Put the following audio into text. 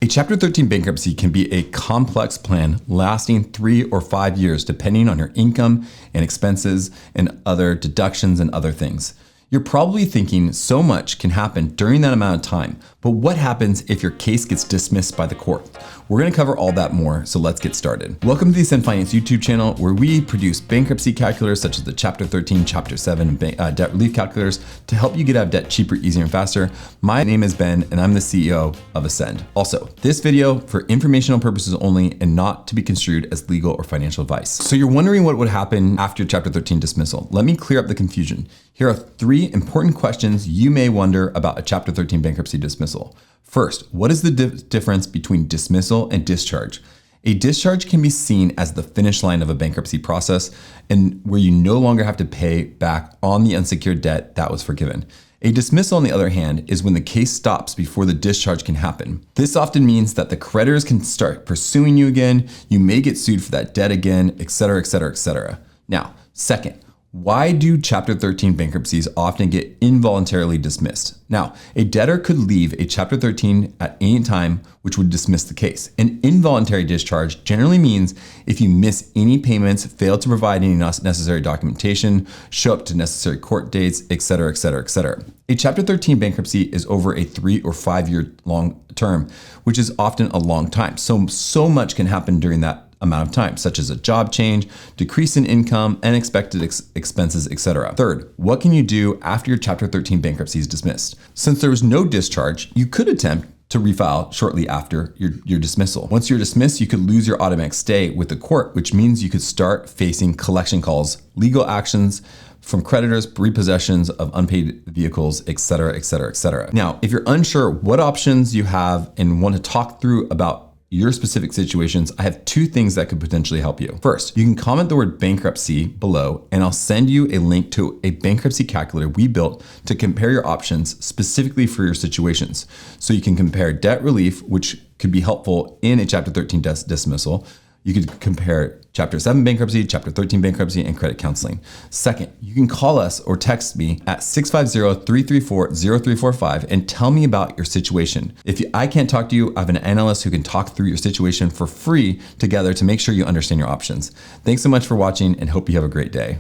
Chapter 13 bankruptcy can be a complex plan lasting 3 or 5 years depending on your income and expenses and other deductions and other things. You're probably thinking so much can happen during that amount of time, but what happens if your case gets dismissed by the court? We're gonna cover all that more, so let's get started. Welcome to the Ascend Finance YouTube channel, where we produce bankruptcy calculators such as the Chapter 13, Chapter 7 debt relief calculators to help you get out of debt cheaper, easier, and faster. My name is Ben, and I'm the CEO of Ascend. Also, this video for informational purposes only and not to be construed as legal or financial advice. So you're wondering what would happen after Chapter 13 dismissal. Let me clear up the confusion. Here are 3 important questions you may wonder about a Chapter 13 bankruptcy dismissal. First, what is the difference between dismissal and discharge? A discharge can be seen as the finish line of a bankruptcy process and where you no longer have to pay back on the unsecured debt that was forgiven. A dismissal, on the other hand, is when the case stops before the discharge can happen. This often means that the creditors can start pursuing you again, you may get sued for that debt again, etc., etc., etc. Now, second, why do Chapter 13 bankruptcies often get involuntarily dismissed? Now, a debtor could leave a Chapter 13 at any time, which would dismiss the case. An involuntary discharge generally means if you miss any payments, fail to provide any necessary documentation, show up to necessary court dates, etc., etc., etc. A Chapter 13 bankruptcy is over a 3 or 5 year long term, which is often a long time. So much can happen during that amount of time, such as a job change, decrease in income, unexpected expenses, etc. Third, what can you do after your Chapter 13 bankruptcy is dismissed? Since there was no discharge, you could attempt to refile shortly after your dismissal. Once you're dismissed, you could lose your automatic stay with the court, which means you could start facing collection calls, legal actions from creditors, repossessions of unpaid vehicles, etc., etc., etc. Now, if you're unsure what options you have and want to talk through about your specific situations, I have 2 things that could potentially help you. First, you can comment the word bankruptcy below and I'll send you a link to a bankruptcy calculator we built to compare your options specifically for your situations. So you can compare debt relief, which could be helpful in a Chapter 13 dismissal. You could compare Chapter 7 bankruptcy, Chapter 13 bankruptcy, and credit counseling. Second, you can call us or text me at 650-334-0345 and tell me about your situation. If I can't talk to you, I have an analyst who can talk through your situation for free together to make sure you understand your options. Thanks so much for watching and hope you have a great day.